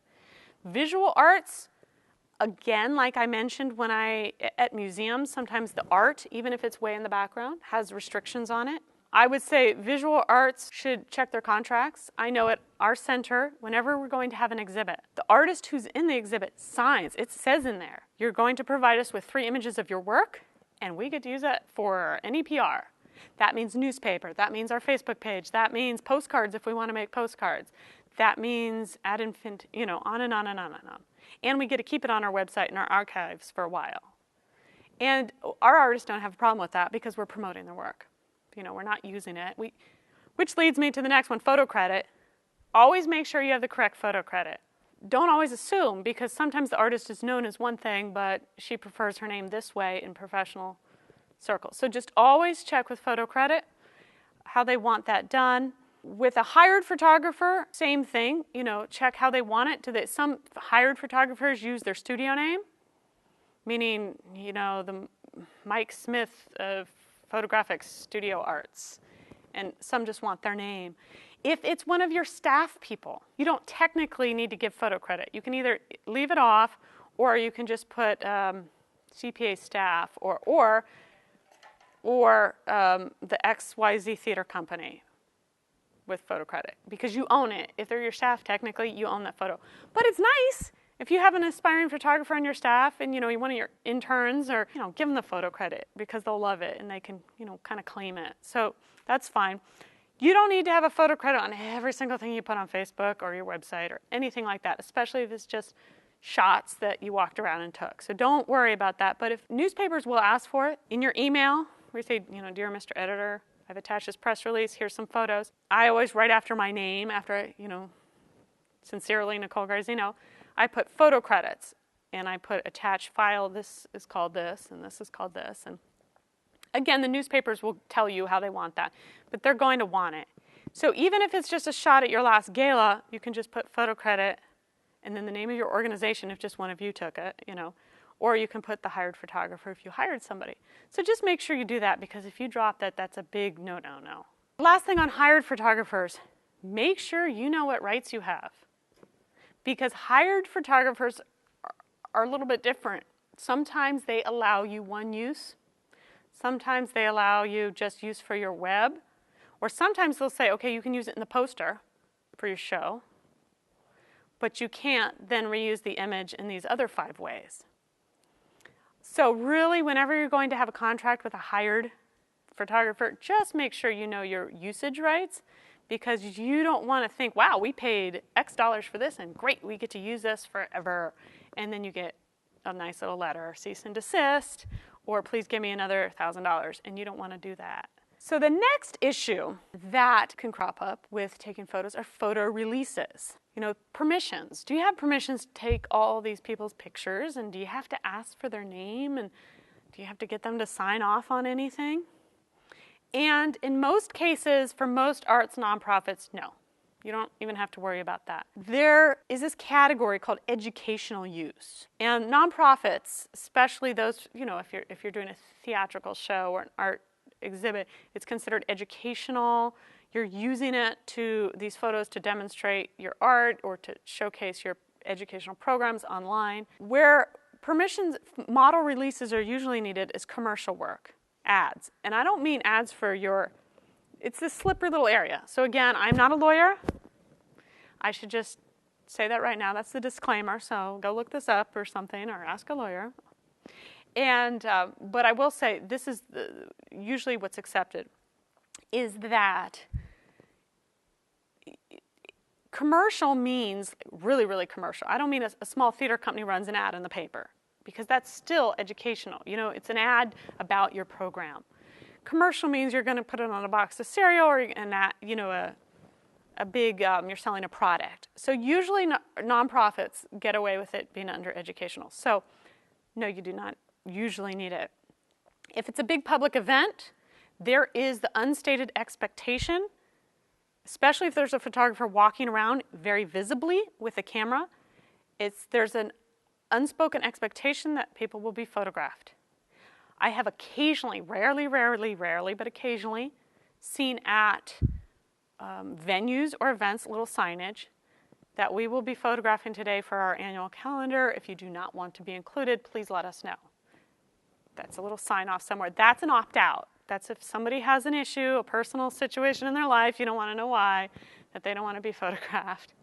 S1: Visual arts, again, like I mentioned at museums, sometimes the art, even if it's way in the background, has restrictions on it. I would say visual arts should check their contracts. I know at our center, whenever we're going to have an exhibit, the artist who's in the exhibit signs, it says in there, you're going to provide us with 3 images of your work, and we get to use it for any PR. That means newspaper. That means our Facebook page. That means postcards if we want to make postcards. That means ad infinitum, you know, on and on and on and on. And we get to keep it on our website and our archives for a while. And our artists don't have a problem with that because we're promoting their work. You know, we're not using it. Which leads me to the next one, photo credit. Always make sure you have the correct photo credit. Don't always assume, because sometimes the artist is known as one thing, but she prefers her name this way in professional circles. So just always check with photo credit how they want that done. With a hired photographer, same thing. You know, check how they want it. Some hired photographers use their studio name, meaning, you know, the Mike Smith of Photographic Studio Arts, and some just want their name. If it's one of your staff people, you don't technically need to give photo credit. You can either leave it off, or you can just put CPA staff, or the XYZ theater company with photo credit, because you own it. If they're your staff, technically you own that photo. But it's nice if you have an aspiring photographer on your staff, and you know, one of your interns, or you know, give them the photo credit because they'll love it and they can, you know, kind of claim it. So that's fine. You don't need to have a photo credit on every single thing you put on Facebook or your website or anything like that, especially if it's just shots that you walked around and took. So don't worry about that. But if newspapers will ask for it in your email, where you say, you know, dear Mr. Editor, I've attached this press release, here's some photos. I always write after my name, you know, sincerely, Nicole Garzino, I put photo credits, and I put attached file, this is called this, and this is called this. And again, the newspapers will tell you how they want that, but they're going to want it. So even if it's just a shot at your last gala, you can just put photo credit, and then the name of your organization if just one of you took it, you know. Or you can put the hired photographer if you hired somebody. So just make sure you do that, because if you drop that, that's a big no. Last thing on hired photographers, make sure you know what rights you have. Because hired photographers are a little bit different. Sometimes they allow you one use. Sometimes they allow you just use for your web. Or sometimes they'll say, okay, you can use it in the poster for your show, but you can't then reuse the image in these other 5 ways. So really, whenever you're going to have a contract with a hired photographer, just make sure you know your usage rights, because you don't want to think, wow, we paid X dollars for this, and great, we get to use this forever. And then you get a nice little letter, cease and desist, or please give me another $1,000, and you don't want to do that. So the next issue that can crop up with taking photos are photo releases. You know, permissions. Do you have permissions to take all these people's pictures, and do you have to ask for their name, and do you have to get them to sign off on anything? And in most cases, for most arts nonprofits, no. You don't even have to worry about that. There is this category called educational use. And nonprofits, especially those, you know, if you're doing a theatrical show or an art exhibit, it's considered educational. You're using these photos to demonstrate your art or to showcase your educational programs online. Where permissions, model releases are usually needed as commercial work, ads. And I don't mean ads for it's this slippery little area. So again, I'm not a lawyer. I should just say that right now. That's the disclaimer. So go look this up or something, or ask a lawyer. And but I will say, this is usually what's accepted, is that commercial means really, really commercial. I don't mean a small theater company runs an ad in the paper, because that's still educational. It's an ad about your program. Commercial means you're going to put it on a box of cereal, or a big, you're selling a product. So usually nonprofits get away with it being under educational. So no, you do not usually need it. If it's a big public event, there is the unstated expectation, especially if there's a photographer walking around very visibly with a camera, there's an unspoken expectation that people will be photographed. I have occasionally, rarely, but occasionally, seen at venues or events little signage that we will be photographing today for our annual calendar. If you do not want to be included, please let us know. That's a little sign off somewhere. That's an opt-out. That's if somebody has an issue, a personal situation in their life, you don't want to know why, that they don't want to be photographed.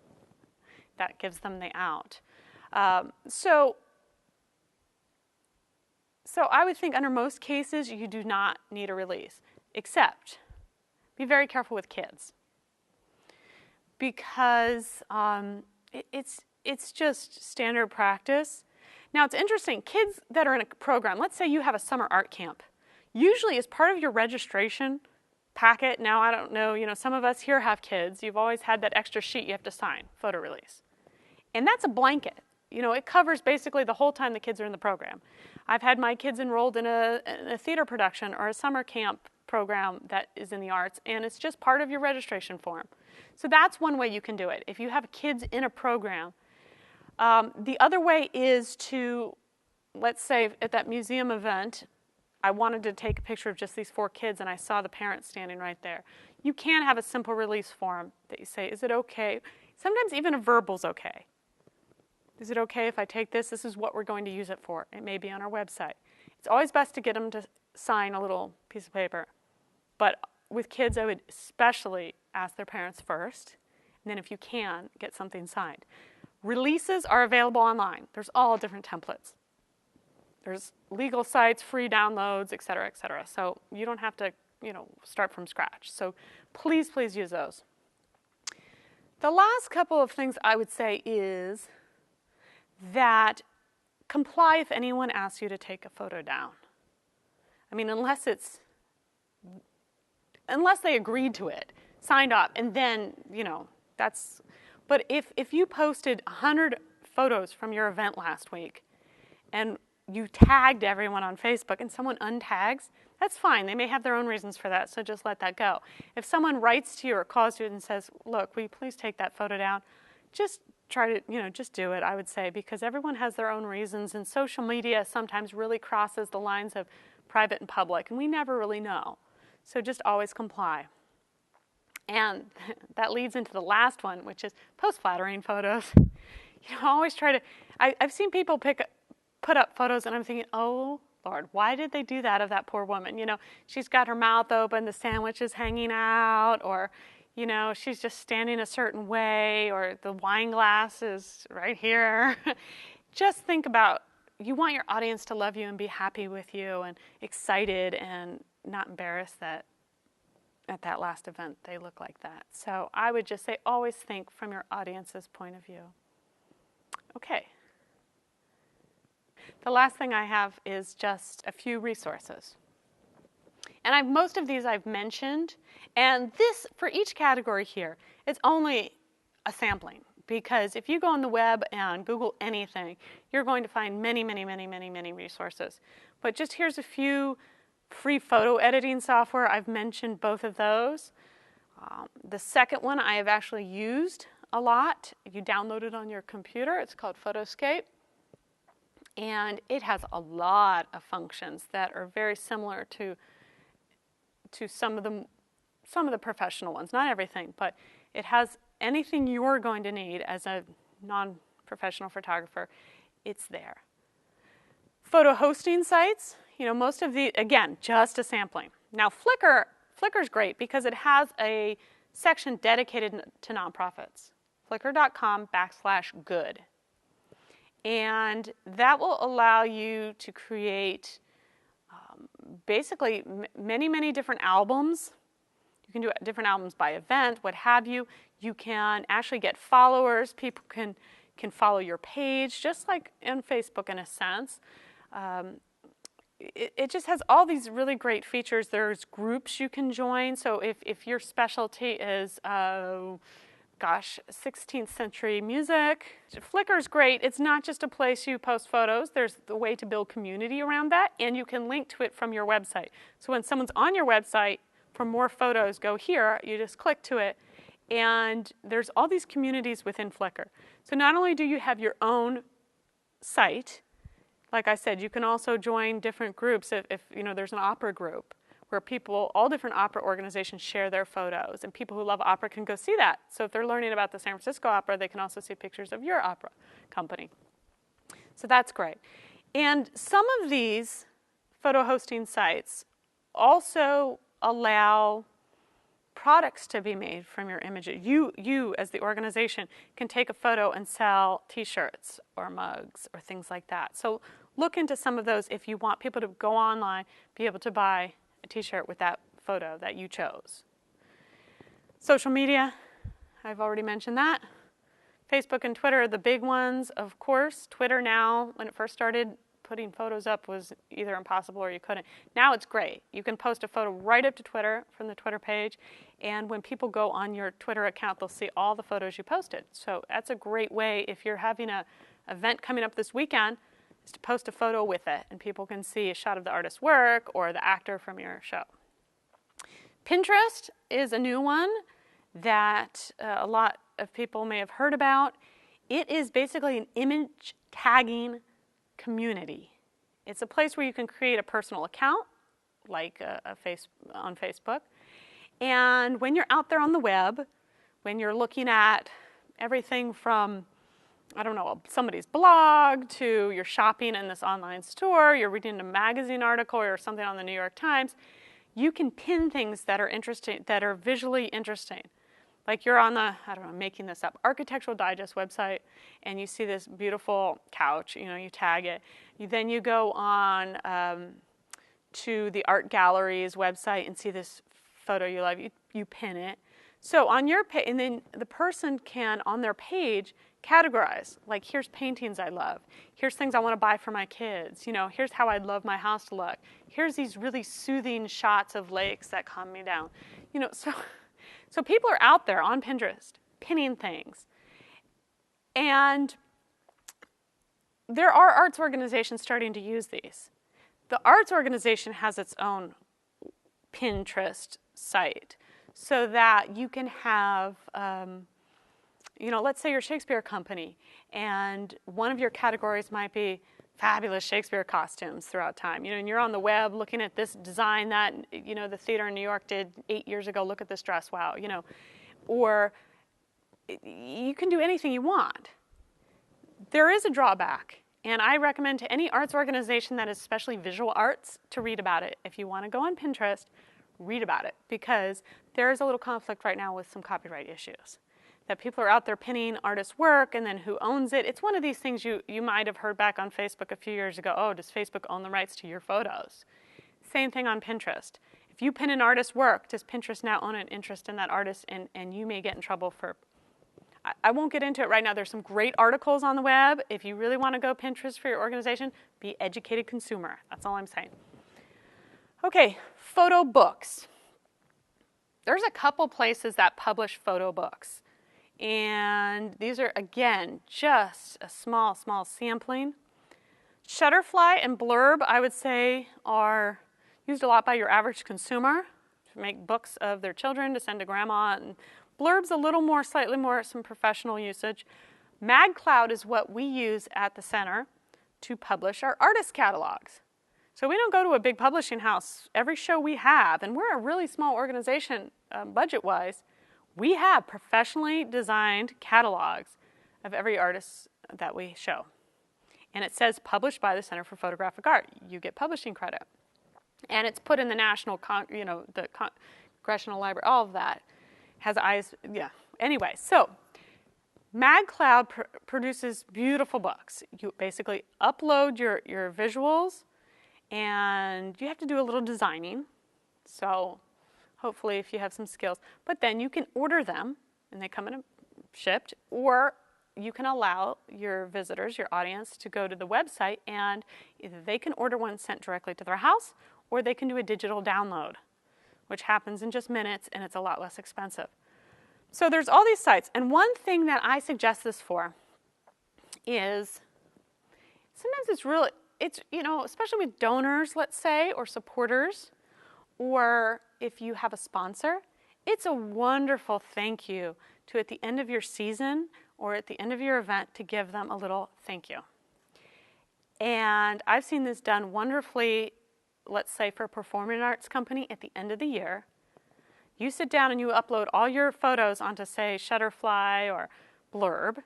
S1: That gives them the out. So I would think under most cases you do not need a release, except be very careful with kids, because it's just standard practice. Now it's interesting, kids that are in a program, let's say you have a summer art camp, usually as part of your registration packet, now I don't know, some of us here have kids, you've always had that extra sheet you have to sign, photo release. And that's a blanket. It covers basically the whole time the kids are in the program. I've had my kids enrolled in a theater production or a summer camp program that is in the arts, and it's just part of your registration form. So that's one way you can do it. If you have kids in a program, the other way is to, let's say at that museum event, I wanted to take a picture of just these 4 kids and I saw the parents standing right there. You can have a simple release form that you say, is it okay? Sometimes even a verbal's okay. Is it okay if I take this? This is what we're going to use it for. It may be on our website. It's always best to get them to sign a little piece of paper. But with kids, I would especially ask their parents first, and then if you can, get something signed. Releases are available online. There's all different templates. There's legal sites, free downloads, et cetera, et cetera. So you don't have to, start from scratch. So please, please use those. The last couple of things I would say is that comply if anyone asks you to take a photo down. I mean, unless they agreed to it, signed up, and then, that's, but if you posted 100 photos from your event last week and you tagged everyone on Facebook and someone untags, that's fine. They may have their own reasons for that, so just let that go. If someone writes to you or calls you and says, look, will you please take that photo down? Just try to, just do it, I would say, because everyone has their own reasons, and social media sometimes really crosses the lines of private and public, and we never really know. So just always comply. And that leads into the last one, which is post flattering photos. Always try to, I've seen people put up photos and I'm thinking, oh Lord, why did they do that of that poor woman? She's got her mouth open, the sandwich is hanging out, or she's just standing a certain way, or the wine glass is right here. Just think about, you want your audience to love you and be happy with you and excited and not embarrassed that at that last event they look like that. So I would just say always think from your audience's point of view. Okay. The last thing I have is just a few resources. And most of these I've mentioned, and this, for each category here, it's only a sampling, because if you go on the web and Google anything, you're going to find many, many, many, many, many resources. But just here's a few free photo editing software. I've mentioned both of those. The second one I have actually used a lot. You download it on your computer. It's called Photoscape. And it has a lot of functions that are very similar to some of the professional ones. Not everything, but it has anything you're going to need as a non-professional photographer. It's there. Photo hosting sites, most of the, again, just a sampling. Now Flickr's great because it has a section dedicated to nonprofits. Flickr.com/good. And that will allow you to create basically many, many different albums. You can do different albums by event, what have you. You can actually get followers. People can follow your page, just like in Facebook in a sense. It just has all these really great features. There's groups you can join. So if your specialty is 16th century music. Flickr's great. It's not just a place you post photos. There's the way to build community around that, and you can link to it from your website. So when someone's on your website, for more photos, go here. You just click to it, and there's all these communities within Flickr. So not only do you have your own site, like I said, you can also join different groups if there's an opera group, where people, all different opera organizations share their photos, and people who love opera can go see that. So if they're learning about the San Francisco Opera, they can also see pictures of your opera company. So that's great. And some of these photo hosting sites also allow products to be made from your images. You as the organization can take a photo and sell t-shirts or mugs or things like that. So look into some of those if you want people to go online, be able to buy a t-shirt with that photo that you chose. Social media, I've already mentioned that. Facebook and Twitter are the big ones, of course. Twitter now, when it first started, putting photos up was either impossible or you couldn't. Now it's great. You can post a photo right up to Twitter from the Twitter page, and when people go on your Twitter account, they'll see all the photos you posted. So that's a great way if you're having an event coming up this weekend, is to post a photo with it, and people can see a shot of the artist's work or the actor from your show. Pinterest is a new one that a lot of people may have heard about. It is basically an image tagging community. It's a place where you can create a personal account, like on Facebook. And when you're out there on the web, when you're looking at everything from somebody's blog to you're shopping in this online store, you're reading a magazine article or something on the New York Times, you can pin things that are interesting, that are visually interesting. Like you're on the, making this up, Architectural Digest website, and you see this beautiful couch, you tag it. Then you go on to the art gallery's website and see this photo you love, you pin it. So on your page, and then the person can, on their page, categorize, like here's paintings I love, here's things I want to buy for my kids, here's how I'd love my house to look, here's these really soothing shots of lakes that calm me down, so people are out there on Pinterest pinning things, and there are arts organizations starting to use these. The arts organization has its own Pinterest site so that you can have let's say you're a Shakespeare company, and one of your categories might be fabulous Shakespeare costumes throughout time. And you're on the web looking at this design that, the theater in New York did 8 years ago. Look at this dress, wow, Or you can do anything you want. There is a drawback, and I recommend to any arts organization that is especially visual arts to read about it. If you want to go on Pinterest, read about it, because there is a little conflict right now with some copyright issues. That people are out there pinning artists' work, and then who owns it. It's one of these things you might have heard back on Facebook a few years ago. Oh, does Facebook own the rights to your photos? Same thing on Pinterest. If you pin an artist's work, does Pinterest now own an interest in that artist? And you may get in trouble for... I won't get into it right now. There's some great articles on the web. If you really want to go Pinterest for your organization, be educated consumer. That's all I'm saying. Okay, photo books. There's a couple places that publish photo books. And these are, again, just a small sampling. Shutterfly and Blurb, I would say, are used a lot by your average consumer to make books of their children to send to grandma. And Blurb's a little more, slightly more, some professional usage. MagCloud is what we use at the center to publish our artist catalogs. So we don't go to a big publishing house. Every show we have, and we're a really small organization budget-wise, we have professionally designed catalogs of every artist that we show. and it says published by the Center for Photographic Art. You get publishing credit. And it's put in the the Congressional Library, all of that. Has eyes, yeah. Anyway, so MagCloud produces beautiful books. You basically upload your visuals, and you have to do a little designing. So hopefully if you have some skills. But then you can order them, and they come in shipped, or you can allow your visitors, your audience, to go to the website, and either they can order one sent directly to their house, or they can do a digital download, which happens in just minutes, and it's a lot less expensive. So there's all these sites, and one thing that I suggest this for is sometimes it's especially with donors, let's say, or supporters, or if you have a sponsor, it's a wonderful thank you to, at the end of your season or at the end of your event, to give them a little thank you. And I've seen this done wonderfully, let's say for a performing arts company at the end of the year. You sit down and you upload all your photos onto, say, Shutterfly or Blurb.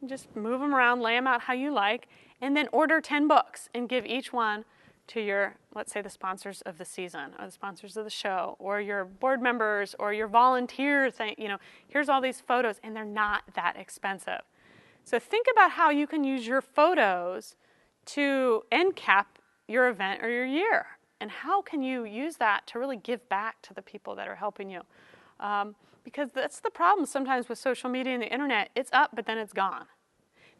S1: You just move them around, lay them out how you like, and then order 10 books and give each one to your, let's say, the sponsors of the season, or the sponsors of the show, or your board members, or your volunteers. Here's all these photos, and they're not that expensive. So think about how you can use your photos to end cap your event or your year, and how can you use that to really give back to the people that are helping you. Because that's the problem sometimes with social media and the internet. It's up, but then it's gone.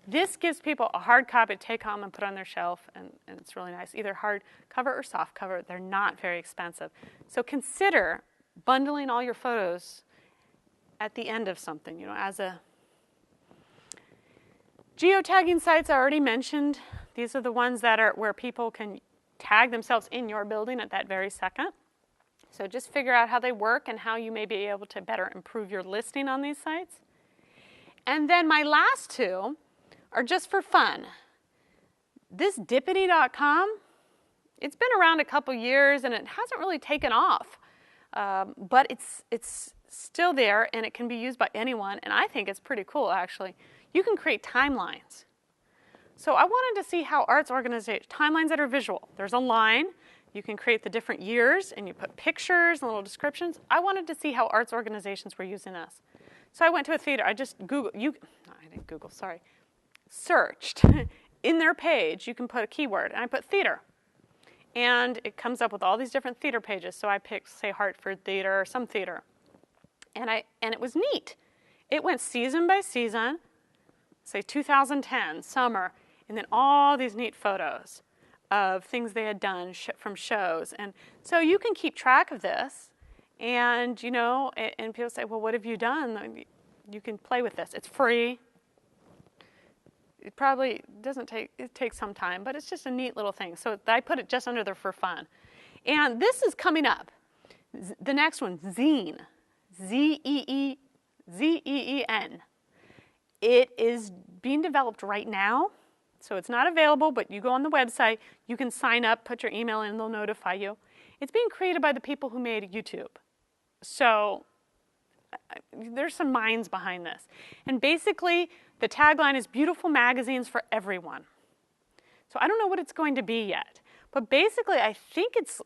S1: This gives people a hard copy to take home and put on their shelf, and it's really nice. Either hard cover or soft cover. They're not very expensive. So consider bundling all your photos at the end of something, as a geotagging sites I already mentioned. These are the ones that are where people can tag themselves in your building at that very second. So just figure out how they work and how you may be able to better improve your listing on these sites. And then my last two are just for fun. This Dippity.com, it's been around a couple years and it hasn't really taken off, but it's still there and it can be used by anyone, and I think it's pretty cool actually. You can create timelines. So I wanted to see how arts organizations, timelines that are visual. There's a line, you can create the different years and you put pictures and little descriptions. I wanted to see how arts organizations were using this. So I went to a theater, I just searched in their page. You can put a keyword, and I put theater, and it comes up with all these different theater pages. So I picked, say, Hartford Theater or some theater, and it was neat. It went season by season, say 2010 summer, and then all these neat photos of things they had done from shows, and so you can keep track of this. And and people say, well, what have you done? You can play with this. It's free. It probably it takes some time, but it's just a neat little thing. So I put it just under there for fun. And this is coming up. The next one, zine, Z-E-E-N. It is being developed right now. So it's not available, but you go on the website, you can sign up, put your email in, they'll notify you. It's being created by the people who made YouTube. So there's some minds behind this. And basically, the tagline is beautiful magazines for everyone. So I don't know what it's going to be yet. But basically, I think it's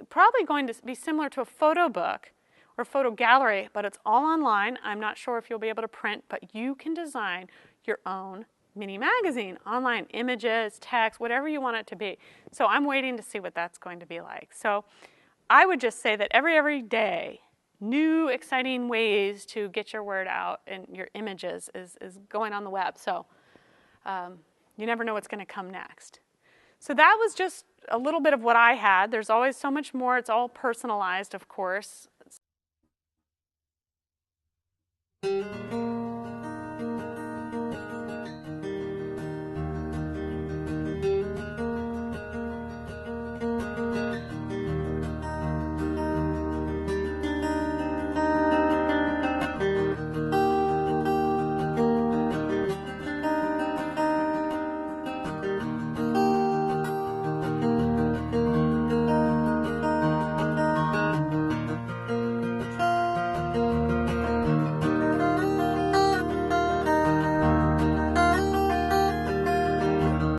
S1: probably going to be similar to a photo book or photo gallery, but it's all online. I'm not sure if you'll be able to print, but you can design your own mini magazine, online images, text, whatever you want it to be. So I'm waiting to see what that's going to be like. So I would just say that every day, new exciting ways to get your word out and your images is going on the web. So you never know what's going to come next. So that was just a little bit of what I had. There's always so much more. It's all personalized, of course.